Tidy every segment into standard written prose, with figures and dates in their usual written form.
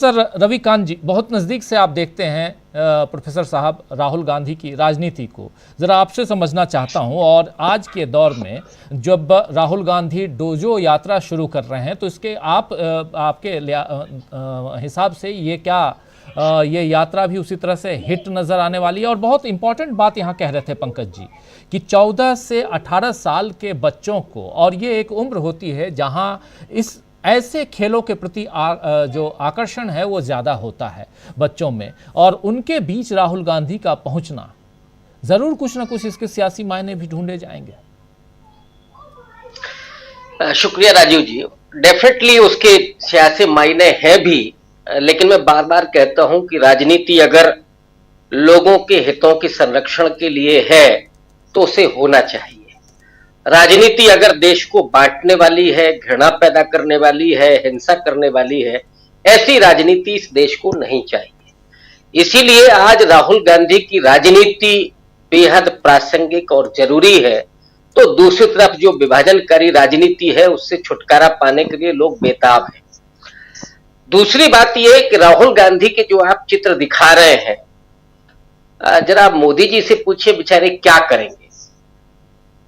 Sir Ravikant जी, बहुत नज़दीक से आप देखते हैं प्रोफेसर साहब राहुल गांधी की राजनीति को। ज़रा आपसे समझना चाहता हूं, और आज के दौर में जब राहुल गांधी डोजो यात्रा शुरू कर रहे हैं तो इसके आपके हिसाब से ये क्या ये यात्रा भी उसी तरह से हिट नज़र आने वाली है? और बहुत इंपॉर्टेंट बात यहाँ कह रहे थे पंकज जी कि 14 से 18 साल के बच्चों को, और ये एक उम्र होती है जहाँ इस ऐसे खेलों के प्रति जो आकर्षण है वो ज़्यादा होता है बच्चों में, और उनके बीच राहुल गांधी का पहुंचना ज़रूर कुछ ना कुछ इसके सियासी मायने भी ढूंढे जाएंगे। शुक्रिया राजीव जी। डेफिनेटली उसके सियासी मायने हैं भी, लेकिन मैं बार बार कहता हूं कि राजनीति अगर लोगों के हितों के संरक्षण के लिए है तो उसे होना चाहिए। राजनीति अगर देश को बांटने वाली है, घृणा पैदा करने वाली है, हिंसा करने वाली है, ऐसी राजनीति इस देश को नहीं चाहिए। इसीलिए आज राहुल गांधी की राजनीति बेहद प्रासंगिक और जरूरी है। तो दूसरी तरफ जो विभाजनकारी राजनीति है उससे छुटकारा पाने के लिए लोग बेताब हैं। दूसरी बात यह है कि राहुल गांधी के जो आप चित्र दिखा रहे हैं, जरा मोदी जी से पूछिए बेचारे क्या करेंगे।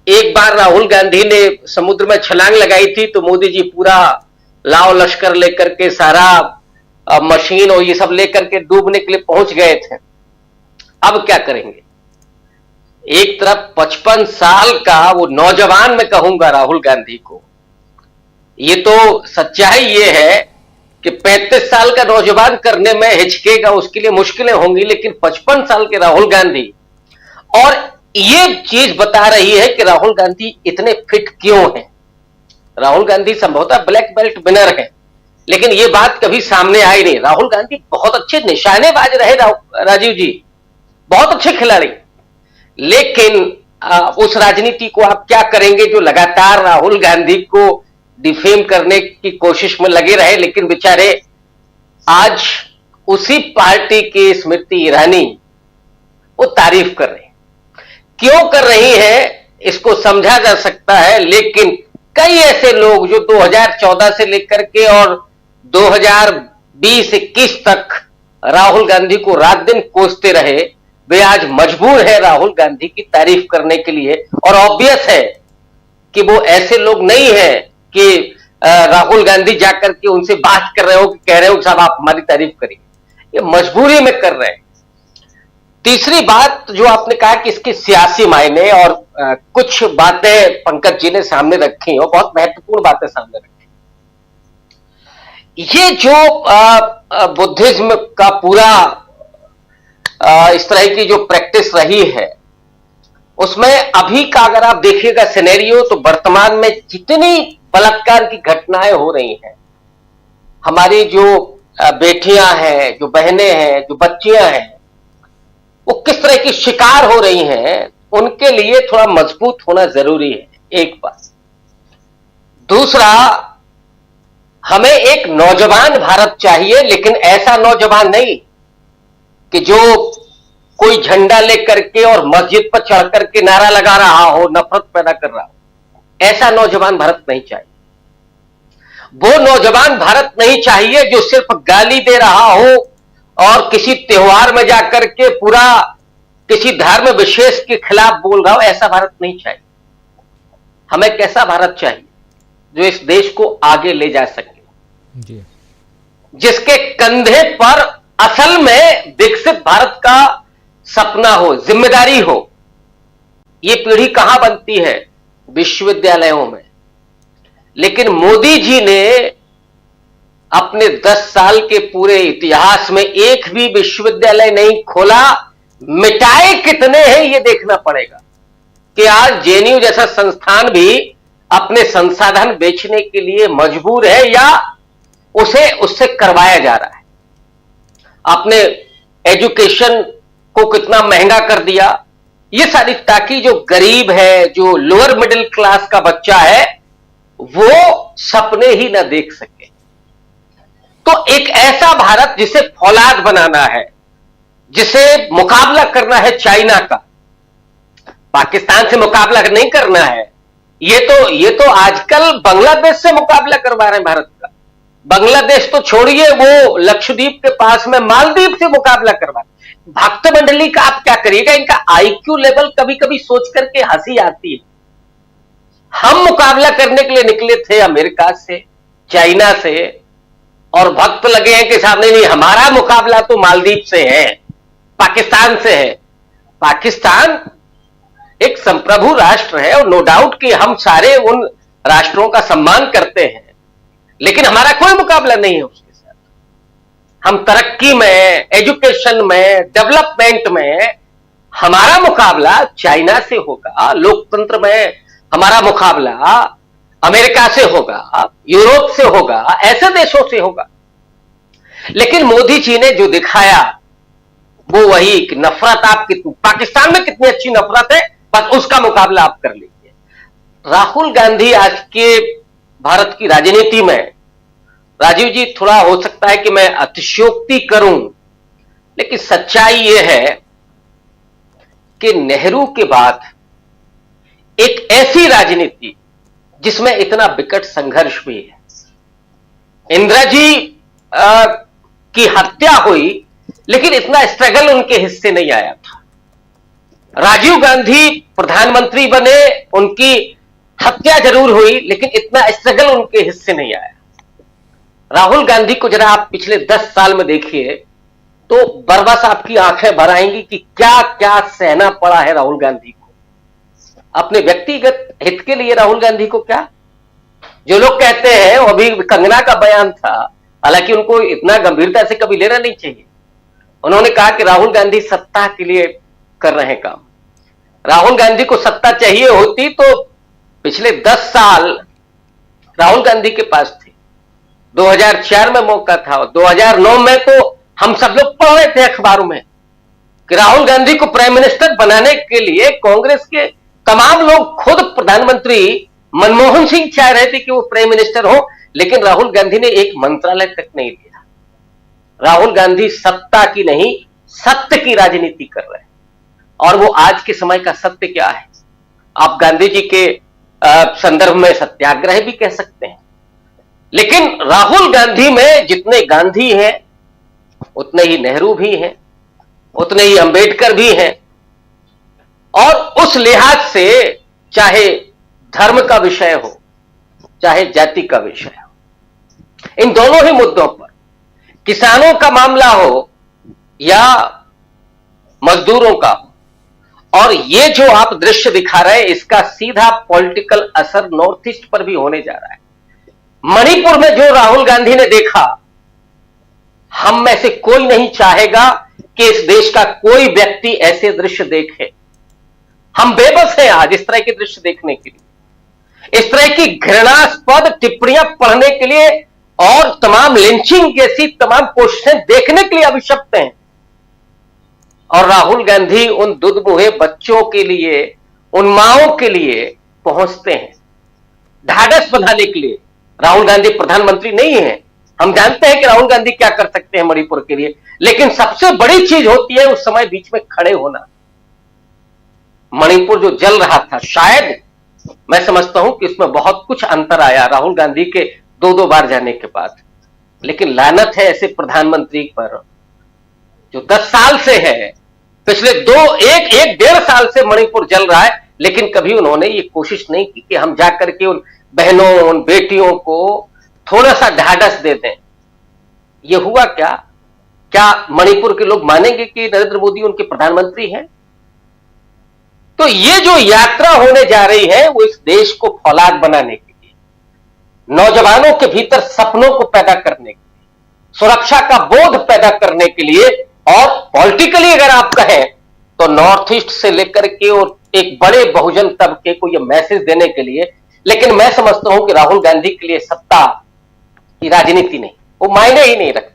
एक बार राहुल गांधी ने समुद्र में छलांग लगाई थी तो मोदी जी पूरा लाव लश्कर लेकर के, सारा मशीन और ये सब लेकर के डूबने के लिए पहुंच गए थे। अब क्या करेंगे? एक तरफ 55 साल का वो नौजवान, मैं कहूंगा राहुल गांधी को, ये तो सच्चाई ये है कि 35 साल का नौजवान करने में हिचकेगा, उसके लिए मुश्किलें होंगी, लेकिन 55 साल के राहुल गांधी, और ये चीज बता रही है कि राहुल गांधी इतने फिट क्यों हैं। राहुल गांधी संभवतः ब्लैक बेल्ट विनर है, लेकिन ये बात कभी सामने आई नहीं। राहुल गांधी बहुत अच्छे निशानेबाज रहे राजीव जी, बहुत अच्छे खिलाड़ी, लेकिन उस राजनीति को आप क्या करेंगे जो लगातार राहुल गांधी को डिफेम करने की कोशिश में लगे रहे। लेकिन बेचारे आज उसी पार्टी की स्मृति ईरानी वो तारीफ कर रहे हैं। क्यों कर रही है इसको समझा जा सकता है, लेकिन कई ऐसे लोग जो 2014 से लेकर के और 2020-21 तक राहुल गांधी को रात दिन कोसते रहे, वे आज मजबूर है राहुल गांधी की तारीफ करने के लिए। और ऑब्वियस है कि वो ऐसे लोग नहीं है कि राहुल गांधी जाकर के उनसे बात कर रहे हो कि कह रहे हो साहब आप हमारी तारीफ करिए, ये मजबूरी में कर रहे हैं। तीसरी बात जो आपने कहा कि इसके सियासी मायने, और कुछ बातें पंकज जी ने सामने रखी और बहुत महत्वपूर्ण बातें सामने रखी। ये जो बुद्धिज्म का पूरा इस तरह की जो प्रैक्टिस रही है, उसमें अभी का अगर आप देखिएगा सिनेरियो, तो वर्तमान में जितनी बलात्कार की घटनाएं हो रही हैं, हमारी जो बेटियां हैं, जो बहनें हैं, जो बच्चियां हैं, वो किस तरह की शिकार हो रही हैं, उनके लिए थोड़ा मजबूत होना जरूरी है, एक बात। दूसरा, हमें एक नौजवान भारत चाहिए, लेकिन ऐसा नौजवान नहीं कि जो कोई झंडा लेकर के और मस्जिद पर चढ़ करके नारा लगा रहा हो, नफरत पैदा कर रहा हो। ऐसा नौजवान भारत नहीं चाहिए। वो नौजवान भारत नहीं चाहिए जो सिर्फ गाली दे रहा हो और किसी त्योहार में जाकर के पूरा किसी धर्म विशेष के खिलाफ बोल रहा हो। ऐसा भारत नहीं चाहिए। हमें कैसा भारत चाहिए जो इस देश को आगे ले जा सके जी, जिसके कंधे पर असल में विकसित भारत का सपना हो, जिम्मेदारी हो। ये पीढ़ी कहां बनती है? विश्वविद्यालयों में। लेकिन मोदी जी ने अपने 10 साल के पूरे इतिहास में एक भी विश्वविद्यालय नहीं खोला। मिटाए कितने हैं ये देखना पड़ेगा कि आज जेएनयू जैसा संस्थान भी अपने संसाधन बेचने के लिए मजबूर है, या उसे उससे करवाया जा रहा है। आपने एजुकेशन को कितना महंगा कर दिया, ये सारी, ताकि जो गरीब है, जो लोअर मिडिल क्लास का बच्चा है, वो सपने ही ना देख सके। तो एक ऐसा भारत जिसे फौलाद बनाना है, जिसे मुकाबला करना है चाइना का, पाकिस्तान से मुकाबला नहीं करना है। ये तो आजकल बांग्लादेश से मुकाबला करवा रहे हैं भारत का। बांग्लादेश तो छोड़िए, वो लक्षद्वीप के पास में मालदीव से मुकाबला करवा। भक्त मंडली का आप क्या करिएगा, इनका आईक्यू लेवल कभी कभी सोच करके हंसी आती है। हम मुकाबला करने के लिए निकले थे अमेरिका से, चाइना से, और भक्त लगे हैं कि सामने नहीं, हमारा मुकाबला तो मालदीव से है, पाकिस्तान से है। पाकिस्तान एक संप्रभु राष्ट्र है और नो डाउट कि हम सारे उन राष्ट्रों का सम्मान करते हैं, लेकिन हमारा कोई मुकाबला नहीं है उसके साथ। हम तरक्की में, एजुकेशन में, डेवलपमेंट में हमारा मुकाबला चाइना से होगा, लोकतंत्र में हमारा मुकाबला अमेरिका से होगा, यूरोप से होगा, ऐसे देशों से होगा। लेकिन मोदी जी ने जो दिखाया वो वही कि नफरत, आप पाकिस्तान में कितनी अच्छी नफरत है, बस उसका मुकाबला आप कर लीजिए। राहुल गांधी आज के भारत की राजनीति में, राजीव जी थोड़ा हो सकता है कि मैं अतिशयोक्ति करूं, लेकिन सच्चाई यह है कि नेहरू के बाद एक ऐसी राजनीति जिसमें इतना विकट संघर्ष भी है। इंदिरा जी की हत्या हुई, लेकिन इतना स्ट्रगल उनके हिस्से नहीं आया था। राजीव गांधी प्रधानमंत्री बने, उनकी हत्या जरूर हुई, लेकिन इतना स्ट्रगल उनके हिस्से नहीं आया। राहुल गांधी को जरा आप पिछले 10 साल में देखिए तो बरबस आपकी आंखें भर आएंगी कि क्या क्या सहना पड़ा है राहुल गांधी को। अपने व्यक्तिगत हित के लिए राहुल गांधी को क्या, जो लोग कहते हैं, वो अभी कंगना का बयान था, हालांकि उनको इतना गंभीरता से कभी लेना नहीं चाहिए। उन्होंने कहा कि राहुल गांधी सत्ता के लिए कर रहे हैं काम। राहुल गांधी को सत्ता चाहिए होती तो पिछले 10 साल राहुल गांधी के पास थे। 2004 में मौका था, 2009 में तो हम सब लोग पढ़ रहे थे अखबारों में कि राहुल गांधी को प्राइम मिनिस्टर बनाने के लिए कांग्रेस के तमाम लोग, खुद प्रधानमंत्री मनमोहन सिंह चाह रहे थे कि वो प्राइम मिनिस्टर हो, लेकिन राहुल गांधी ने एक मंत्रालय तक नहीं दिया। राहुल गांधी सत्ता की नहीं, सत्य की राजनीति कर रहे हैं। और वो आज के समय का सत्य क्या है, आप गांधी जी के संदर्भ में सत्याग्रह भी कह सकते हैं, लेकिन राहुल गांधी में जितने गांधी हैं उतने ही नेहरू भी हैं, उतने ही अंबेडकर भी हैं। और उस लिहाज से चाहे धर्म का विषय हो, चाहे जाति का विषय हो, इन दोनों ही मुद्दों पर, किसानों का मामला हो या मजदूरों का, और ये जो आप दृश्य दिखा रहे हैं इसका सीधा पॉलिटिकल असर नॉर्थ ईस्ट पर भी होने जा रहा है। मणिपुर में जो राहुल गांधी ने देखा, हम में से कोई नहीं चाहेगा कि इस देश का कोई व्यक्ति ऐसे दृश्य देखे। हम बेबस हैं आज इस तरह के दृश्य देखने के लिए, इस तरह की घृणास्पद टिप्पणियां पढ़ने के लिए, और तमाम लिंचिंग जैसी तमाम कोशिशें देखने के लिए अभिशप्त हैं। और राहुल गांधी उन दुधमुहे बच्चों के लिए, उन माओं के लिए पहुंचते हैं ढाढ़स बंधाने के लिए। राहुल गांधी प्रधानमंत्री नहीं है, हम जानते हैं कि राहुल गांधी क्या कर सकते हैं मणिपुर के लिए, लेकिन सबसे बड़ी चीज होती है उस समय बीच में खड़े होना। मणिपुर जो जल रहा था, शायद मैं समझता हूं कि इसमें बहुत कुछ अंतर आया राहुल गांधी के 2-2 बार जाने के बाद, लेकिन लानत है ऐसे प्रधानमंत्री पर जो 10 साल से है, पिछले 1-1.5 साल से मणिपुर जल रहा है, लेकिन कभी उन्होंने ये कोशिश नहीं की कि हम जाकर के उन बहनों, उन बेटियों को थोड़ा सा ढाढ़स दे दें। ये हुआ क्या? क्या मणिपुर के लोग मानेंगे कि नरेंद्र मोदी उनके प्रधानमंत्री हैं? तो ये जो यात्रा होने जा रही है वो इस देश को फौलाद बनाने के लिए, नौजवानों के भीतर सपनों को पैदा करने के लिए, सुरक्षा का बोध पैदा करने के लिए, और पॉलिटिकली अगर आप कहें तो नॉर्थ ईस्ट से लेकर के और एक बड़े बहुजन तबके को यह मैसेज देने के लिए। लेकिन मैं समझता हूं कि राहुल गांधी के लिए सत्ता की राजनीति नहीं, वो मायने ही नहीं रखती।